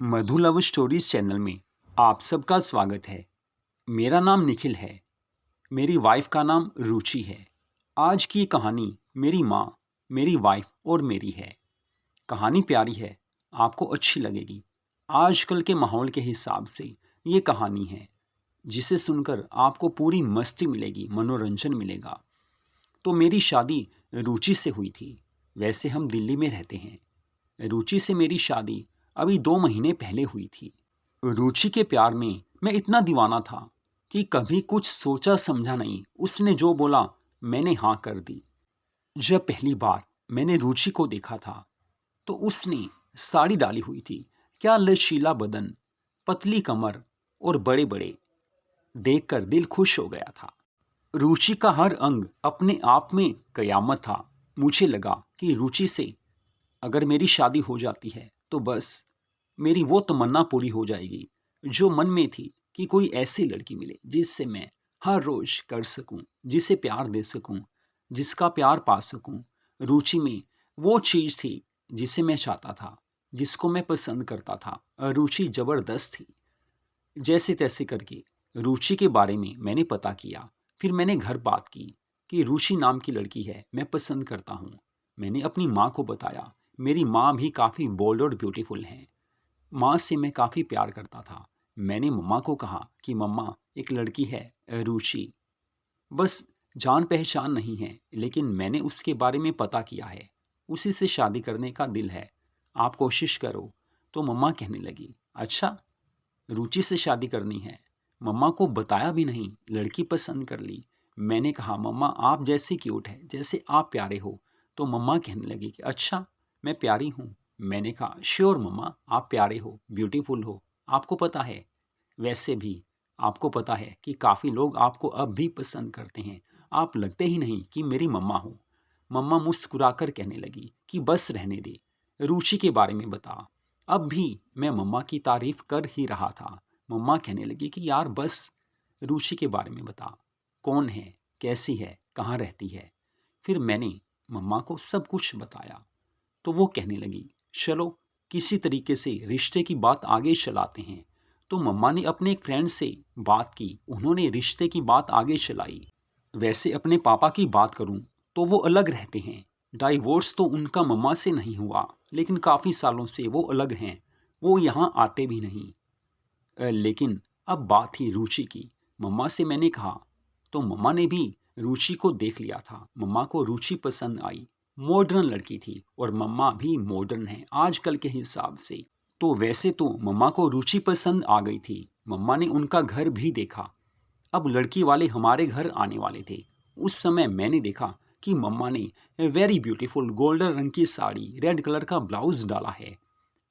मधु love stories channel में आप सबका स्वागत है। मेरा नाम निखिल है। मेरी वाइफ का नाम रुचि है। आज की कहानी मेरी माँ, मेरी वाइफ और मेरी है। कहानी प्यारी है, आपको अच्छी लगेगी। आजकल के माहौल के हिसाब से ये कहानी है जिसे सुनकर आपको पूरी मस्ती मिलेगी, मनोरंजन मिलेगा। तो मेरी शादी रुचि से हुई थी। वैसे हम दिल्ली में रहते हैं। रुचि से मेरी शादी अभी 2 महीने पहले हुई थी। रुचि के प्यार में मैं इतना दीवाना था कि कभी कुछ सोचा समझा नहीं। उसने जो बोला मैंने हाँ कर दी। जब पहली बार मैंने रुचि को देखा था तो उसने साड़ी डाली हुई थी। क्या लचीला बदन, पतली कमर और बड़े बड़े, देखकर दिल खुश हो गया था। रुचि का हर अंग अपने आप में कयामत था। मुझे लगा कि रुचि से अगर मेरी शादी हो जाती है तो बस मेरी वो तमन्ना पूरी हो जाएगी जो मन में थी, कि कोई ऐसी लड़की मिले जिससे मैं हर रोज कर सकूं, जिसे प्यार दे सकूं, जिसका प्यार पा सकूं। रुचि में वो चीज थी जिसे मैं चाहता था, जिसको मैं पसंद करता था। रुचि जबरदस्त थी। जैसे तैसे करके रुचि के बारे में मैंने पता किया। फिर मैंने घर बात की कि रुचि नाम की लड़की है, मैं पसंद करता हूँ। मैंने अपनी माँ को बताया। मेरी माँ भी काफ़ी बोल्ड और ब्यूटीफुल हैं। माँ से मैं काफ़ी प्यार करता था। मैंने मम्मा को कहा कि मम्मा, एक लड़की है रुचि, बस जान पहचान नहीं है, लेकिन मैंने उसके बारे में पता किया है। उसी से शादी करने का दिल है, आप कोशिश करो। तो मम्मा कहने लगी, अच्छा, रुचि से शादी करनी है? मम्मा को बताया भी नहीं, लड़की पसंद कर ली। मैंने कहा मम्मा, आप जैसी क्यूट है, जैसे आप प्यारे हो। तो मम्मा कहने लगी कि अच्छा, मैं प्यारी हूँ। मैंने कहा श्योर मम्मा, आप प्यारे हो, ब्यूटीफुल हो। आपको पता है, वैसे भी आपको पता है कि काफ़ी लोग आपको अब भी पसंद करते हैं। आप लगते ही नहीं कि मेरी मम्मा हो। मम्मा मुस्कुराकर कहने लगी कि बस रहने दे, रुचि के बारे में बता। अब भी मैं मम्मा की तारीफ कर ही रहा था। मम्मा कहने लगी कि यार बस, रुचि के बारे में बता। कौन है, कैसी है, कहाँ रहती है? फिर मैंने मम्मा को सब कुछ बताया। तो वो कहने लगी, चलो किसी तरीके से रिश्ते की बात आगे चलाते हैं। तो मम्मा ने अपने एक फ्रेंड से बात की, उन्होंने रिश्ते की बात आगे चलाई। वैसे अपने पापा की बात करूं तो वो अलग रहते हैं। डाइवोर्स तो उनका मम्मा से नहीं हुआ, लेकिन काफ़ी सालों से वो अलग हैं। वो यहाँ आते भी नहीं। लेकिन अब बात थी रुचि की। मम्मा से मैंने कहा तो मम्मा ने भी रुचि को देख लिया था। मम्मा को रुचि पसंद आई। मॉडर्न लड़की थी और मम्मा भी मॉडर्न है आजकल के हिसाब से। तो वैसे तो मम्मा को रुचि पसंद आ गई थी। मम्मा ने उनका घर भी देखा। अब लड़की वाले हमारे घर आने वाले थे। उस समय मैंने देखा कि मम्मा ने वेरी ब्यूटीफुल गोल्डन रंग की साड़ी, रेड कलर का ब्लाउज डाला है।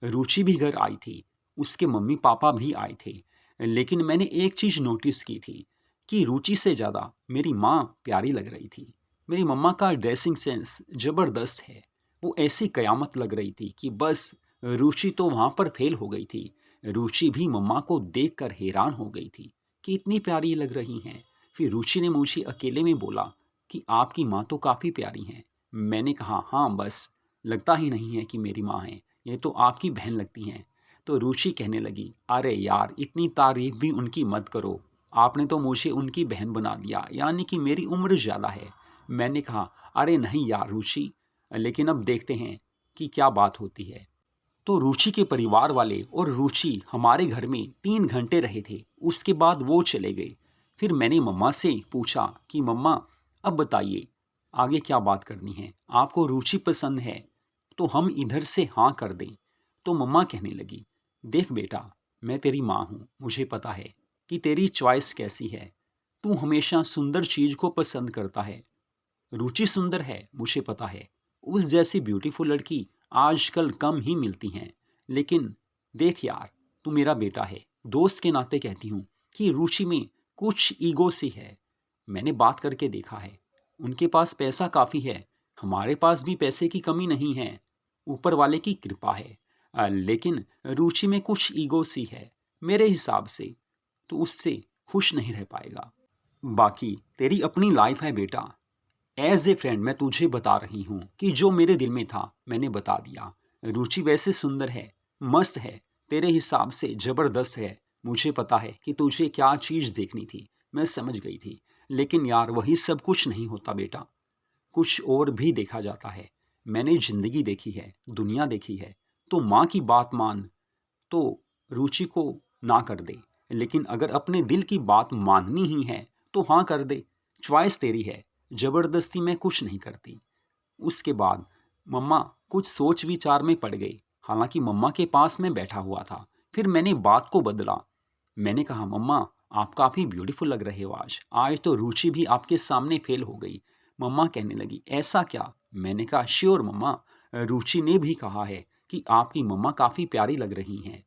रुचि भी घर आई थी, उसके मम्मी पापा भी आए थे। लेकिन मैंने एक चीज़ नोटिस की थी कि रुचि से ज़्यादा मेरी माँ प्यारी लग रही थी। मेरी मम्मा का ड्रेसिंग सेंस ज़बरदस्त है। वो ऐसी कयामत लग रही थी कि बस, रुचि तो वहाँ पर फेल हो गई थी। रुचि भी मम्मा को देखकर हैरान हो गई थी कि इतनी प्यारी लग रही हैं। फिर रुचि ने मुझे अकेले में बोला कि आपकी माँ तो काफ़ी प्यारी हैं। मैंने कहा हाँ, बस लगता ही नहीं है कि मेरी माँ है, ये तो आपकी बहन लगती हैं। तो रुचि कहने लगी, अरे यार, इतनी तारीफ भी उनकी मत करो। आपने तो मुझे उनकी बहन बना दिया, यानी कि मेरी उम्र ज़्यादा है। मैंने कहा अरे नहीं यार रुचि, लेकिन अब देखते हैं कि क्या बात होती है। तो रुचि के परिवार वाले और रुचि हमारे घर में 3 घंटे रहे थे। उसके बाद वो चले गए। फिर मैंने मम्मा से पूछा कि मम्मा, अब बताइए आगे क्या बात करनी है? आपको रुचि पसंद है तो हम इधर से हाँ कर दें? तो मम्मा कहने लगी, देख बेटा, मैं तेरी माँ हूँ, मुझे पता है कि तेरी चॉइस कैसी है। तू हमेशा सुंदर चीज़ को पसंद करता है। रुचि सुंदर है, मुझे पता है। उस जैसी ब्यूटीफुल लड़की आजकल कम ही मिलती हैं। लेकिन देख यार, तू मेरा बेटा है, दोस्त के नाते कहती हूँ कि रुचि में कुछ ईगो सी है। मैंने बात करके देखा है, उनके पास पैसा काफ़ी है। हमारे पास भी पैसे की कमी नहीं है, ऊपर वाले की कृपा है। लेकिन रुचि में कुछ ईगो सी है। मेरे हिसाब से तो उससे खुश नहीं रह पाएगा। बाकी तेरी अपनी लाइफ है बेटा। एज ए फ्रेंड मैं तुझे बता रही हूँ कि जो मेरे दिल में था मैंने बता दिया। रुचि वैसे सुंदर है, मस्त है, तेरे हिसाब से ज़बरदस्त है। मुझे पता है कि तुझे क्या चीज़ देखनी थी, मैं समझ गई थी। लेकिन यार वही सब कुछ नहीं होता बेटा, कुछ और भी देखा जाता है। मैंने ज़िंदगी देखी है, दुनिया देखी है। तो माँ की बात मान तो रुचि को ना कर दे, लेकिन अगर अपने दिल की बात माननी ही है तो हाँ कर दे। चॉइस तेरी है, ज़बरदस्ती मैं कुछ नहीं करती। उसके बाद मम्मा कुछ सोच विचार में पड़ गई। हालांकि मम्मा के पास मैं बैठा हुआ था। फिर मैंने बात को बदला। मैंने कहा, मम्मा आप काफ़ी ब्यूटीफुल लग रहे हो आज। आज तो रुचि भी आपके सामने फेल हो गई। मम्मा कहने लगी, ऐसा क्या? मैंने कहा, श्योर मम्मा, रुचि ने भी कहा है कि आपकी मम्मा काफ़ी प्यारी लग रही हैं।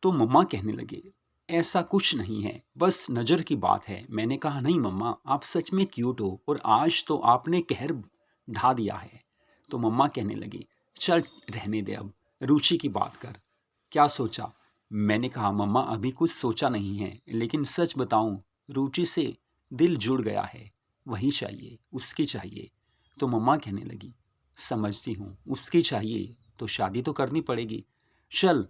तो मम्मा कहने लगे, ऐसा कुछ नहीं है, बस नज़र की बात है। मैंने कहा, नहीं मम्मा, आप सच में क्यूट हो और आज तो आपने कहर ढा दिया है। तो मम्मा कहने लगी, चल रहने दे, अब रुचि की बात कर। क्या सोचा? मैंने कहा, मम्मा अभी कुछ सोचा नहीं है, लेकिन सच बताऊं, रुचि से दिल जुड़ गया है। वही चाहिए, उसकी चाहिए। तो मम्मा कहने लगी, समझती हूँ, उसकी चाहिए तो शादी तो करनी पड़ेगी। चल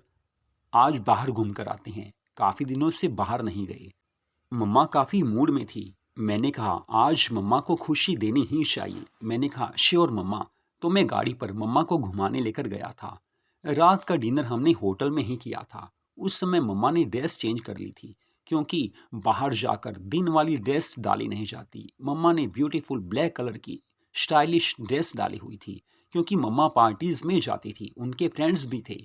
आज बाहर घूम कर आते हैं, काफ़ी दिनों से बाहर नहीं गए। मम्मा काफ़ी मूड में थी। मैंने कहा, आज मम्मा को खुशी देनी ही चाहिए। मैंने कहा, श्योर मम्मा। तो मैं गाड़ी पर मम्मा को घुमाने लेकर गया था। रात का डिनर हमने होटल में ही किया था। उस समय मम्मा ने ड्रेस चेंज कर ली थी, क्योंकि बाहर जाकर दिन वाली ड्रेस डाली नहीं जाती। मम्मा ने ब्यूटीफुल ब्लैक कलर की स्टाइलिश ड्रेस डाली हुई थी, क्योंकि मम्मा पार्टीज में जाती थी, उनके फ्रेंड्स भी थे।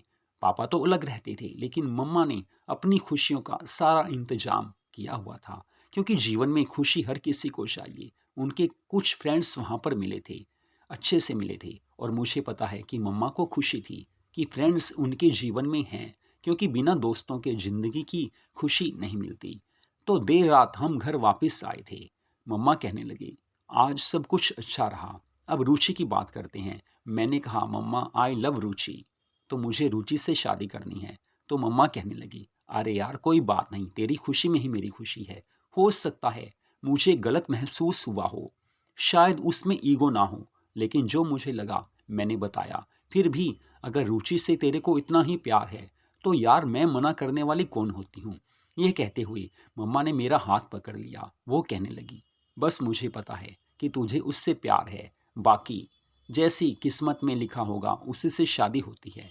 पापा तो अलग रहते थे, लेकिन मम्मा ने अपनी खुशियों का सारा इंतजाम किया हुआ था, क्योंकि जीवन में खुशी हर किसी को चाहिए। उनके कुछ फ्रेंड्स वहाँ पर मिले थे, अच्छे से मिले थे, और मुझे पता है कि मम्मा को खुशी थी कि फ्रेंड्स उनके जीवन में हैं, क्योंकि बिना दोस्तों के ज़िंदगी की खुशी नहीं मिलती। तो देर रात हम घर वापस आए थे। मम्मा कहने लगी, आज सब कुछ अच्छा रहा, अब रुचि की बात करते हैं। मैंने कहा, मम्मा आई लव रुचि, तो मुझे रुचि से शादी करनी है। तो मम्मा कहने लगी, अरे यार कोई बात नहीं, तेरी खुशी में ही मेरी खुशी है। हो सकता है मुझे गलत महसूस हुआ हो, शायद उसमें ईगो ना हो, लेकिन जो मुझे लगा मैंने बताया। फिर भी अगर रुचि से तेरे को इतना ही प्यार है तो यार मैं मना करने वाली कौन होती हूँ। यह कहते हुए मम्मा ने मेरा हाथ पकड़ लिया। वो कहने लगी, बस मुझे पता है कि तुझे उससे प्यार है, बाकी जैसी किस्मत में लिखा होगा उसी से शादी होती है।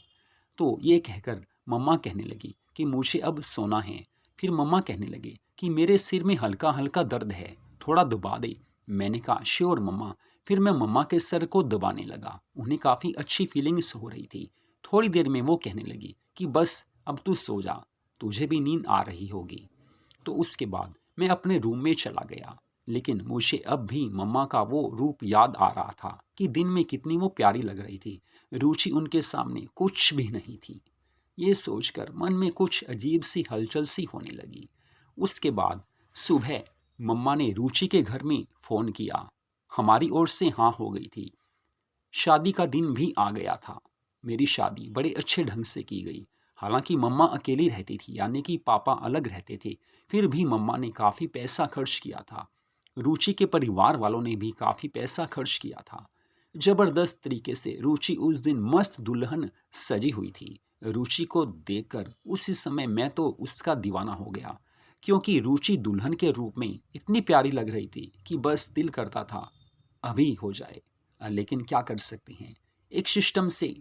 तो ये कहकर मम्मा कहने लगी कि मुझे अब सोना है। फिर मम्मा कहने लगे कि मेरे सिर में हल्का हल्का दर्द है, थोड़ा दबा दे। मैंने कहा, श्योर मम्मा। फिर मैं मम्मा के सर को दबाने लगा। उन्हें काफ़ी अच्छी फीलिंग्स हो रही थी। थोड़ी देर में वो कहने लगी कि बस अब तू सो जा, तुझे भी नींद आ रही होगी। तो उसके बाद मैं अपने रूम में चला गया। लेकिन मुझे अब भी मम्मा का वो रूप याद आ रहा था कि दिन में कितनी वो प्यारी लग रही थी। रुचि उनके सामने कुछ भी नहीं थी। ये सोचकर मन में कुछ अजीब सी हलचल सी होने लगी। उसके बाद सुबह मम्मा ने रुचि के घर में फ़ोन किया। हमारी ओर से हाँ हो गई थी। शादी का दिन भी आ गया था। मेरी शादी बड़े अच्छे ढंग से की गई। हालांकि मम्मा अकेली रहती थी, यानी कि पापा अलग रहते थे। फिर भी मम्मा ने काफ़ी पैसा खर्च किया था। रुचि के परिवार वालों ने भी काफ़ी पैसा खर्च किया था। जबरदस्त तरीके से रुचि उस दिन मस्त दुल्हन सजी हुई थी। रुचि को देखकर उसी समय मैं तो उसका दीवाना हो गया, क्योंकि रुचि दुल्हन के रूप में इतनी प्यारी लग रही थी कि बस दिल करता था अभी हो जाए। लेकिन क्या कर सकते हैं, एक सिस्टम से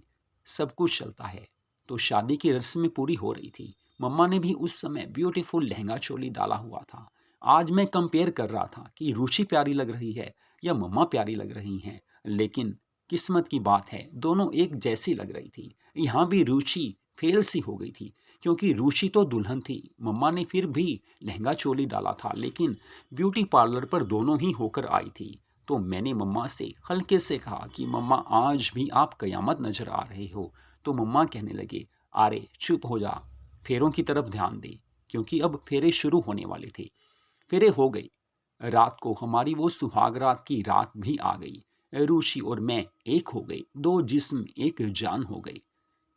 सब कुछ चलता है। तो शादी की रस्में पूरी हो रही थी। मम्मा ने भी उस समय ब्यूटीफुल लहंगा चोली डाला हुआ था। आज मैं कंपेयर कर रहा था कि रुचि प्यारी लग रही है या मम्मा प्यारी लग रही हैं, लेकिन किस्मत की बात है, दोनों एक जैसी लग रही थी। यहाँ भी रुचि फेल सी हो गई थी, क्योंकि रुचि तो दुल्हन थी। मम्मा ने फिर भी लहंगा चोली डाला था, लेकिन ब्यूटी पार्लर पर दोनों ही होकर आई थी। तो मैंने मम्मा से हल्के से कहा कि मम्मा आज भी आप कयामत नजर आ रहे हो। तो मम्मा कहने लगे, अरे चुप हो जा, फेरों की तरफ ध्यान दे, क्योंकि अब फेरे शुरू होने वाले थे। फेरे हो गई। रात को हमारी वो सुहाग रात की रात भी आ गई। रुचि और मैं एक हो गए, दो जिस्म एक जान हो गए।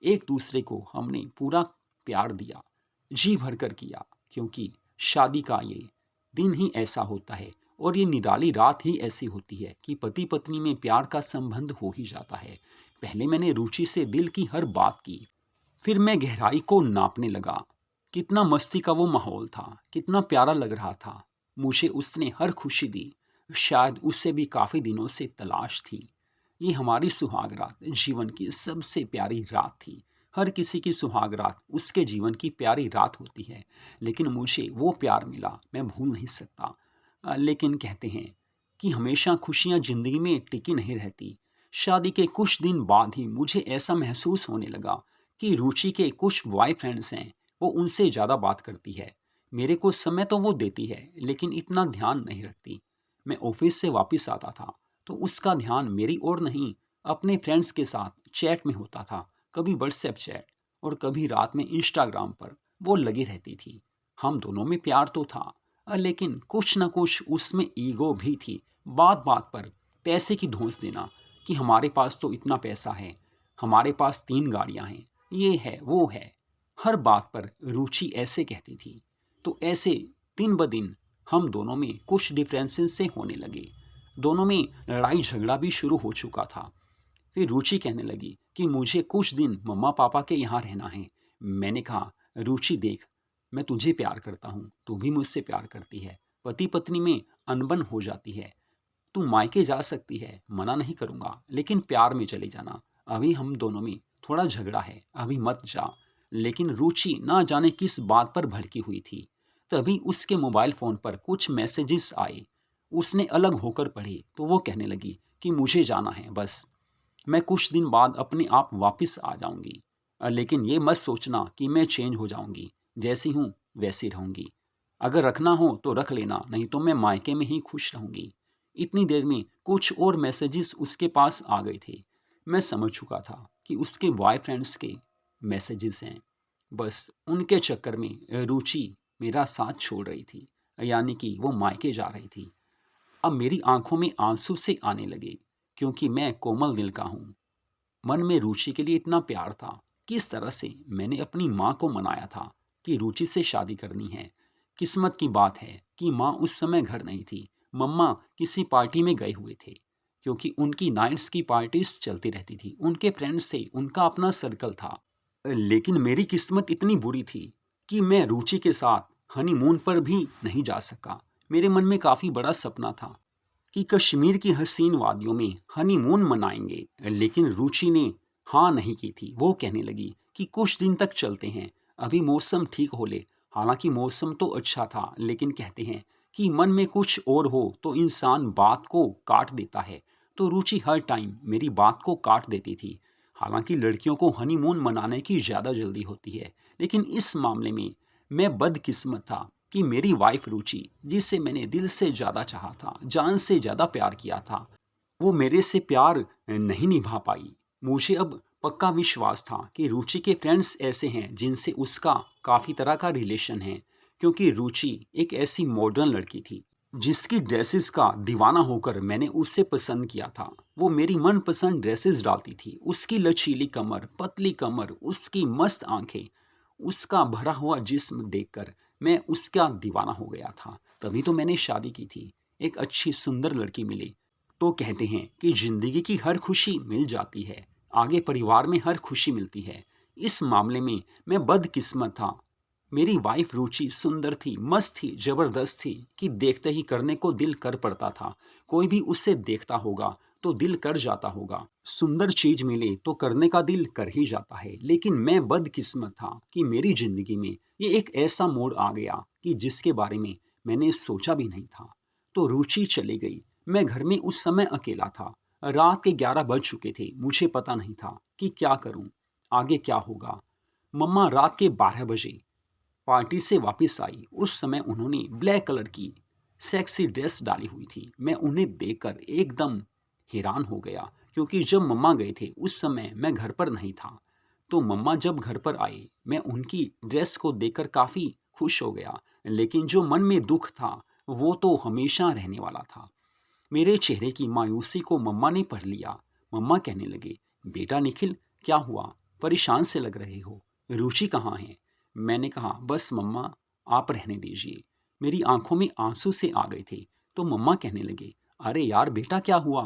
एक दूसरे को हमने पूरा प्यार दिया, जी भरकर किया, क्योंकि शादी का ये दिन ही ऐसा होता है और ये निराली रात ही ऐसी होती है कि पति पत्नी में प्यार का संबंध हो ही जाता है। पहले मैंने रुचि से दिल की हर बात की, फिर मैं गहराई को नापने लगा। कितना मस्ती का वो माहौल था, कितना प्यारा लग रहा था। मुझे उसने हर खुशी दी। शायद उससे भी काफ़ी दिनों से तलाश थी। ये हमारी सुहाग रात जीवन की सबसे प्यारी रात थी। हर किसी की सुहाग रात उसके जीवन की प्यारी रात होती है, लेकिन मुझे वो प्यार मिला, मैं भूल नहीं सकता। लेकिन कहते हैं कि हमेशा खुशियाँ ज़िंदगी में टिकी नहीं रहती। शादी के कुछ दिन बाद ही मुझे ऐसा महसूस होने लगा कि रुचि के कुछ बॉयफ्रेंड्स हैं, वो उनसे ज़्यादा बात करती है। मेरे को समय तो वो देती है, लेकिन इतना ध्यान नहीं रखती। मैं ऑफिस से वापस आता था, तो उसका ध्यान मेरी ओर नहीं, अपने फ्रेंड्स के साथ चैट में होता था। कभी व्हाट्सएप चैट और कभी रात में इंस्टाग्राम पर वो लगी रहती थी। हम दोनों में प्यार तो था, लेकिन कुछ न कुछ उसमें ईगो भी थी। बात बात पर पैसे की धौंस देना कि हमारे पास तो इतना पैसा है, हमारे पास 3 गाड़ियां हैं, ये है वो है। हर बात पर रुचि ऐसे कहती थी। तो ऐसे दिन ब दिन हम दोनों में कुछ डिफरेंसेस से होने लगे। दोनों में लड़ाई झगड़ा भी शुरू हो चुका था। फिर रुचि कहने लगी कि मुझे कुछ दिन मम्मा पापा के यहाँ रहना है। मैंने कहा, रुचि देख, मैं तुझे प्यार करता हूँ, तू भी मुझसे प्यार करती है। पति पत्नी में अनबन हो जाती है। तू मायके जा सकती है, मना नहीं करूँगा, लेकिन प्यार में चले जाना। अभी हम दोनों में थोड़ा झगड़ा है, अभी मत जा। लेकिन रुचि ना जाने किस बात पर भड़की हुई थी। तभी उसके मोबाइल फ़ोन पर कुछ मैसेजेस आए। उसने अलग होकर पढ़े तो वो कहने लगी कि मुझे जाना है बस। मैं कुछ दिन बाद अपने आप वापस आ जाऊंगी। लेकिन ये मत सोचना कि मैं चेंज हो जाऊंगी, जैसी हूँ वैसी रहूंगी। अगर रखना हो तो रख लेना, नहीं तो मैं मायके में ही खुश रहूंगी। इतनी देर में कुछ और मैसेजेस उसके पास आ गए थे। मैं समझ चुका था कि उसके बॉयफ्रेंड्स के मैसेजेस हैं। बस उनके चक्कर में रुचि मेरा साथ छोड़ रही थी, यानी कि वो मायके जा रही थी। अब मेरी आंखों में आंसू से आने लगे, क्योंकि मैं कोमल दिल का हूँ। मन में रुचि के लिए इतना प्यार था। किस तरह से मैंने अपनी माँ को मनाया था कि रुचि से शादी करनी है। किस्मत की बात है कि माँ उस समय घर नहीं थी। मम्मा किसी पार्टी में गए हुए थे, क्योंकि उनकी नाइट्स की पार्टीज चलती रहती थी। उनके फ्रेंड्स थे, उनका अपना सर्कल था। लेकिन मेरी किस्मत इतनी बुरी थी कि मैं रुचि के साथ हनीमून पर भी नहीं जा सका। मेरे मन में काफ़ी बड़ा सपना था कि कश्मीर की हसीन वादियों में हनीमून मनाएंगे, लेकिन रुचि ने हाँ नहीं की थी। वो कहने लगी कि कुछ दिन तक चलते हैं, अभी मौसम ठीक हो ले। हालांकि मौसम तो अच्छा था, लेकिन कहते हैं कि मन में कुछ और हो तो इंसान बात को काट देता है। तो रुचि हर टाइम मेरी बात को काट देती थी। हालांकि लड़कियों को हनीमून मनाने की ज़्यादा जल्दी होती है, लेकिन इस मामले में मैं बदकिस्मत था कि मेरी वाइफ रुचि, जिसे मैंने दिल से ज़्यादा चाहा था, जान से ज़्यादा प्यार किया था, वो मेरे से प्यार नहीं निभा पाई। मुझे अब पक्का विश्वास था कि रुचि के फ्रेंड्स ऐसे हैं जिनसे उसका काफ़ी तरह का रिलेशन है, क्योंकि रुचि एक ऐसी मॉडर्न लड़की थी जिसकी ड्रेसेस का दीवाना होकर मैंने उसे पसंद किया था। वो मेरी मनपसंद ड्रेसेस डालती थी। उसकी लचीली कमर, पतली कमर, उसकी मस्त आंखें, उसका भरा हुआ जिस्म देखकर मैं उसका दीवाना हो गया था। तभी तो मैंने शादी की थी। एक अच्छी सुंदर लड़की मिली। तो कहते हैं कि जिंदगी की हर खुशी मिल जाती है, आगे परिवार में हर खुशी मिलती है। इस मामले में मैं बदकिस्मत था। मेरी वाइफ रुचि सुंदर थी, मस्त थी, जबरदस्त थी कि देखते ही करने को दिल कर पड़ता था। कोई भी उसे देखता होगा तो दिल कर जाता होगा। सुंदर चीज मिले तो करने का दिल कर ही जाता है। लेकिन मैं बदकिस्मत था कि मेरी जिंदगी में ये एक ऐसा मोड़ आ गया कि जिसके बारे में मैंने सोचा भी नहीं था। तो रुचि चली गई। मैं घर में उस समय अकेला था। रात के 11 बज चुके थे। मुझे पता नहीं था कि क्या करूं, आगे क्या होगा। मम्मा रात के 12 बजे पार्टी से वापस आई। उस समय उन्होंने ब्लैक कलर की सेक्सी ड्रेस डाली हुई थी। मैं उन्हें देखकर एकदम हैरान हो गया, क्योंकि जब मम्मा गए थे उस समय मैं घर पर नहीं था। तो मम्मा जब घर पर आए, मैं उनकी ड्रेस को देखकर काफ़ी खुश हो गया, लेकिन जो मन में दुख था वो तो हमेशा रहने वाला था। मेरे चेहरे की मायूसी को मम्मा ने पढ़ लिया। मम्मा कहने लगे, बेटा निखिल, क्या हुआ, परेशान से लग रहे हो, रुचि कहाँ है? मैंने कहा, बस मम्मा, आप रहने दीजिए। मेरी आंखों में आंसू से आ गए थे। तो मम्मा कहने लगे, अरे यार बेटा, क्या हुआ,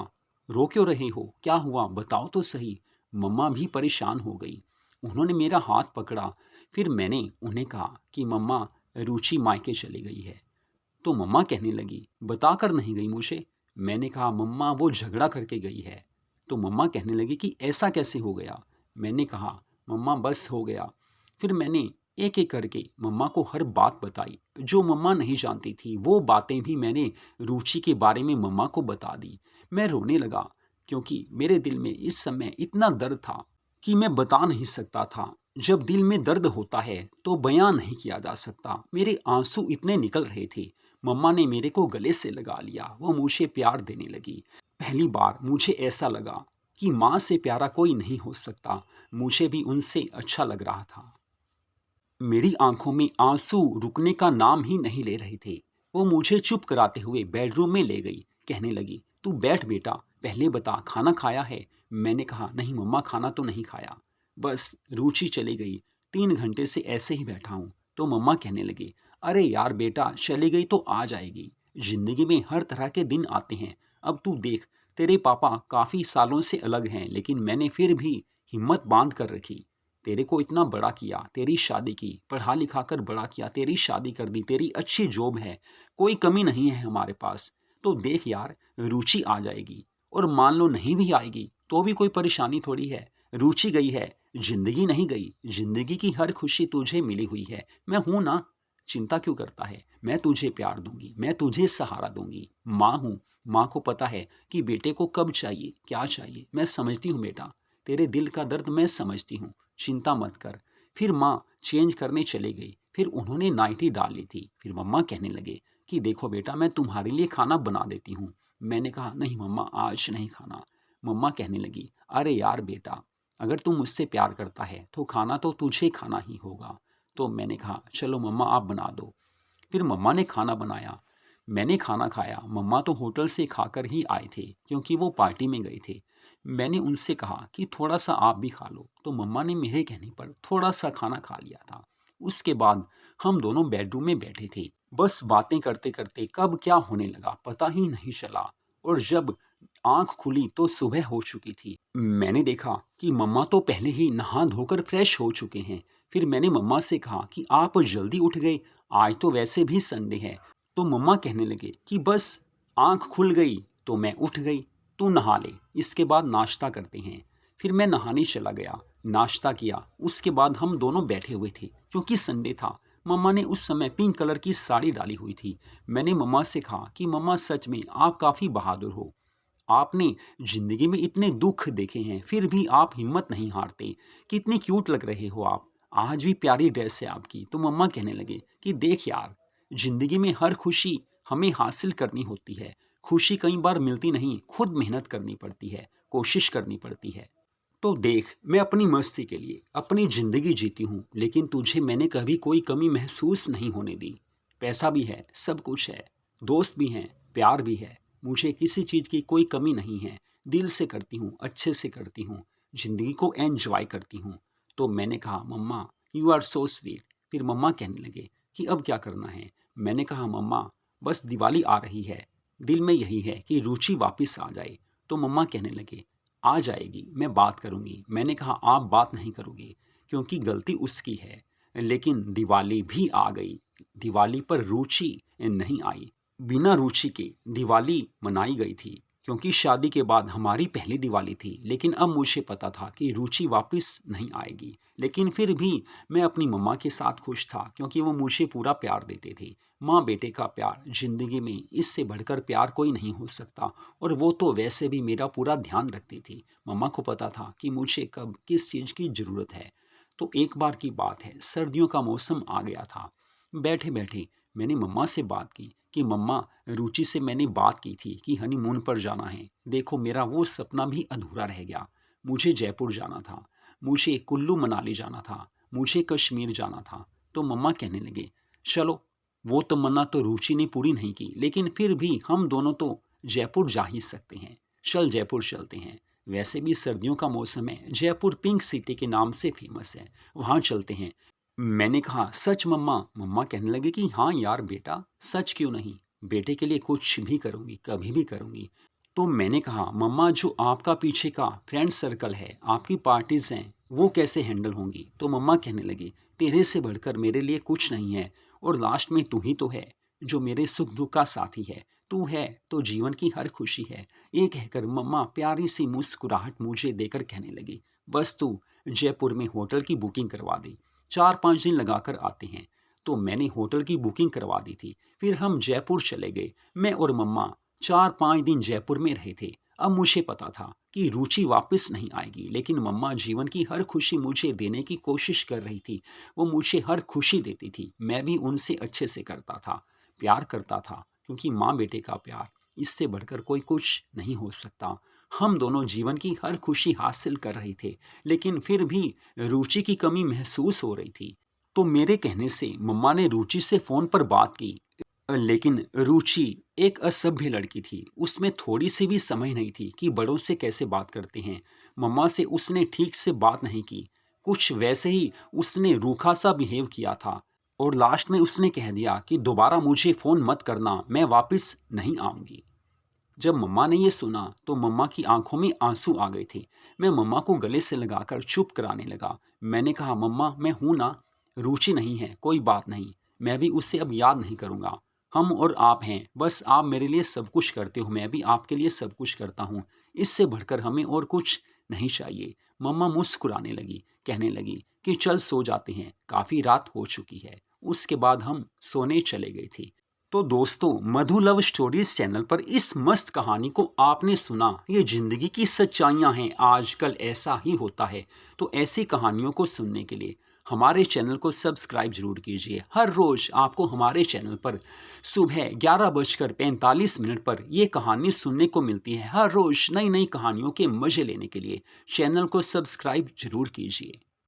रो क्यों रहे हो, क्या हुआ, बताओ तो सही। मम्मा भी परेशान हो गई। उन्होंने मेरा हाथ पकड़ा। फिर मैंने उन्हें कहा कि मम्मा, रुचि मायके चली गई है। तो मम्मा कहने लगी, बताकर नहीं गई मुझे? मैंने कहा, मम्मा वो झगड़ा करके गई है। तो मम्मा कहने लगी कि ऐसा कैसे हो गया? मैंने कहा, मम्मा बस हो गया। फिर मैंने एक एक करके मम्मा को हर बात बताई। जो मम्मा नहीं जानती थी वो बातें भी मैंने रुचि के बारे में मम्मा को बता दी। मैं रोने लगा क्योंकि मेरे दिल में इस समय इतना दर्द था कि मैं बता नहीं सकता था। जब दिल में दर्द होता है तो बयां नहीं किया जा सकता। मेरे आंसू इतने निकल रहे थे। मम्मा ने मेरे को गले से लगा लिया। वो मुझे प्यार देने लगी। पहली बार मुझे ऐसा लगा कि माँ से प्यारा कोई नहीं हो सकता। मुझे भी उनसे अच्छा लग रहा था। मेरी आंखों में आंसू रुकने का नाम ही नहीं ले रहे थे। वो मुझे चुप कराते हुए बेडरूम में ले गई। कहने लगी, तू बैठ बेटा, पहले बता खाना खाया है? मैंने कहा, नहीं मम्मा, खाना तो नहीं खाया। बस रुचि चली गई। 3 घंटे से ऐसे ही बैठा हूँ। तो मम्मा कहने लगी, अरे यार बेटा, चली गई तो आ जाएगी। जिंदगी में हर तरह के दिन आते हैं। अब तू देख, तेरे पापा काफ़ी सालों से अलग हैं, लेकिन मैंने फिर भी हिम्मत बांध कर रखी। तेरे को इतना बड़ा किया, तेरी शादी की, पढ़ा लिखा कर बड़ा किया, तेरी शादी कर दी, तेरी अच्छी जॉब है, कोई कमी नहीं है हमारे पास। तो देख यार, रुचि आ जाएगी, और मान लो नहीं भी आएगी तो भी कोई परेशानी थोड़ी है। रुचि गई है, जिंदगी नहीं गई। जिंदगी की हर खुशी तुझे मिली हुई है। मैं हूं ना, चिंता क्यों करता है? मैं तुझे प्यार दूंगी, मैं तुझे सहारा दूंगी। माँ हूँ, माँ को पता है कि बेटे को कब चाहिए, क्या चाहिए। मैं समझती हूँ बेटा, तेरे दिल का दर्द मैं समझती हूँ, चिंता मत कर। फिर माँ चेंज करने चली गई। फिर उन्होंने नाइटी डाल ली थी। फिर मम्मा कहने लगे कि देखो बेटा, मैं तुम्हारे लिए खाना बना देती हूँ। मैंने कहा, नहीं मम्मा, आज नहीं खाना। मम्मा कहने लगी, अरे यार बेटा, अगर तू मुझसे प्यार करता है तो खाना तो तुझे खाना ही होगा। तो मैंने कहा, चलो मम्मा आप बना दो। फिर मम्मा ने खाना बनाया। मैंने खाना खाया। मम्मा तो होटल से खाकर ही आए थे क्योंकि वो पार्टी में गए थे। मैंने उनसे कहा कि थोड़ा सा आप भी खा लो। तो मम्मा ने मेरे कहने पर थोड़ा सा खाना खा लिया था। उसके बाद हम दोनों बेडरूम में बैठे थे। बस बातें करते करते कब क्या होने लगा पता ही नहीं चला। और जब आंख खुली तो सुबह हो चुकी थी। मैंने देखा कि मम्मा तो पहले ही नहा धोकर फ्रेश हो चुके हैं। फिर मैंने मम्मा से कहा कि आप जल्दी उठ गए, आज तो वैसे भी संडे है। तो मम्मा कहने लगे कि बस आंख खुल गई तो मैं उठ गई, तू नहा ले, इसके बाद नाश्ता करते हैं। फिर मैं नहाने चला गया, नाश्ता किया। उसके बाद हम दोनों बैठे हुए थे क्योंकि संडे था। मम्मा ने उस समय पिंक कलर की साड़ी डाली हुई थी। मैंने मम्मा से कहा कि मम्मा, सच में आप काफ़ी बहादुर हो। आपने जिंदगी में इतने दुख देखे हैं फिर भी आप हिम्मत नहीं हारते। कितनी क्यूट लग रहे हो आप, आज भी प्यारी ड्रेस है आपकी। तो मम्मा कहने लगे कि देख यार, जिंदगी में हर खुशी हमें हासिल करनी होती है। खुशी कई बार मिलती नहीं, खुद मेहनत करनी पड़ती है, कोशिश करनी पड़ती है। तो देख, मैं अपनी मस्ती के लिए अपनी जिंदगी जीती हूँ, लेकिन तुझे मैंने कभी कोई कमी महसूस नहीं होने दी। पैसा भी है, सब कुछ है, दोस्त भी हैं, प्यार भी है। मुझे किसी चीज़ की कोई कमी नहीं है। दिल से करती हूँ, अच्छे से करती हूँ, जिंदगी को एंजॉय करती हूँ। तो मैंने कहा, मम्मा यू आर सो स्वीट। फिर मम्मा कहने लगे कि अब क्या करना है? मैंने कहा, मम्मा बस दिवाली आ रही है, दिल में यही है कि रुचि वापस आ जाए। तो मम्मा कहने लगे, आ जाएगी, मैं बात करूंगी। मैंने कहा, आप बात नहीं करोगे क्योंकि गलती उसकी है। लेकिन दिवाली भी आ गई। दिवाली पर रुचि नहीं आई। बिना रुचि के दिवाली मनाई गई थी क्योंकि शादी के बाद हमारी पहली दिवाली थी। लेकिन अब मुझे पता था कि रुचि वापस नहीं आएगी। लेकिन फिर भी मैं अपनी मम्मा के साथ खुश था क्योंकि वो मुझे पूरा प्यार देते थे। माँ बेटे का प्यार, जिंदगी में इससे बढ़कर प्यार कोई नहीं हो सकता। और वो तो वैसे भी मेरा पूरा ध्यान रखती थी। मम्मा को पता था कि मुझे कब किस चीज़ की ज़रूरत है। तो एक बार की बात है, सर्दियों का मौसम आ गया था। बैठे बैठे मैंने मम्मा से बात की कि मम्मा, रुचि से मैंने बात की थी कि हनीमून पर जाना है। देखो, मेरा वो सपना भी अधूरा रह गया। मुझे जयपुर जाना था, मुझे कुल्लू मनाली जाना था, मुझे कश्मीर जाना था। तो मम्मा कहने लगे, चलो, वो तमन्ना तो रुचि ने पूरी नहीं की, लेकिन फिर भी हम दोनों तो जयपुर जा ही सकते हैं। चल जयपुर चलते हैं। वैसे भी सर्दियों का मौसम है, जयपुर पिंक सिटी के नाम से फेमस है, वहाँ चलते हैं। मैंने कहा, सच मम्मा? मम्मा कहने लगे कि हाँ यार बेटा, सच क्यों नहीं, बेटे के लिए कुछ भी करूँगी, कभी भी करूँगी। तो मैंने कहा, मम्मा जो आपका पीछे का फ्रेंड सर्कल है, आपकी पार्टीज़ हैं, वो कैसे हैंडल होंगी? तो मम्मा कहने लगी, तेरे से बढ़कर मेरे लिए कुछ नहीं है और लास्ट में तू ही तो है, जो मेरे सुख-दुःख का साथी है। तू है तो जीवन की हर खुशी है। ये कहकर मम्मा प्यारी सी मुस्कुराहट मुझे देकर कहने लगी, बस तू जयपुर में होटल की बुकिंग करवा दे, 4-5 दिन लगाकर आते हैं। तो मैंने होटल की बुकिंग करवा दी थी। फिर हम जयपुर चले गए। मैं और मम्मा 4-5 दिन जयपुर में रहे थे। अब मुझे पता था कि रुचि वापस नहीं आएगी, लेकिन मम्मा जीवन की हर खुशी मुझे देने की कोशिश कर रही थी। वो मुझे हर खुशी देती थी। मैं भी उनसे अच्छे से करता था, प्यार करता था, क्योंकि माँ बेटे का प्यार, इससे बढ़कर कोई कुछ नहीं हो सकता। हम दोनों जीवन की हर खुशी हासिल कर रहे थे, लेकिन फिर भी रुचि की कमी महसूस हो रही थी। तो मेरे कहने से मम्मा ने रुचि से फ़ोन पर बात की। लेकिन रुचि एक असभ्य लड़की थी। उसमें थोड़ी-सी भी समझ नहीं थी कि बड़ों से कैसे बात करते हैं। मम्मा से उसने ठीक से बात नहीं की। कुछ वैसे ही उसने रूखा-सा बिहेव किया था और लास्ट में उसने कह दिया कि दोबारा मुझे फ़ोन मत करना, मैं वापस नहीं आऊँगी। जब मम्मा ने ये सुना तो मम्मा की आंखों में आंसू आ गए थे। मैं मम्मा को गले से लगाकर चुप कराने लगा। मैंने कहा, मम्मा मैं हूँ ना, रुचि नहीं है, कोई बात नहीं, मैं भी उसे अब याद नहीं करूँगा। हम और आप हैं, बस आप मेरे लिए सब कुछ करते हो, मैं भी आपके लिए सब कुछ करता हूँ। इससे बढ़कर हमें और कुछ नहीं चाहिए। मम्मा मुस्कुराने लगी, कहने लगी कि चल सो जाते हैं, काफ़ी रात हो चुकी है। उसके बाद हम सोने चले गए थे। तो दोस्तों, मधु लव स्टोरीज चैनल पर इस मस्त कहानी को आपने सुना। ये जिंदगी की सच्चाइयाँ हैं, आजकल ऐसा ही होता है। तो ऐसी कहानियों को सुनने के लिए हमारे चैनल को सब्सक्राइब जरूर कीजिए। हर रोज आपको हमारे चैनल पर सुबह 11:45 पर ये कहानी सुनने को मिलती है। हर रोज नई नई कहानियों के मजे लेने के लिए चैनल को सब्सक्राइब जरूर कीजिए।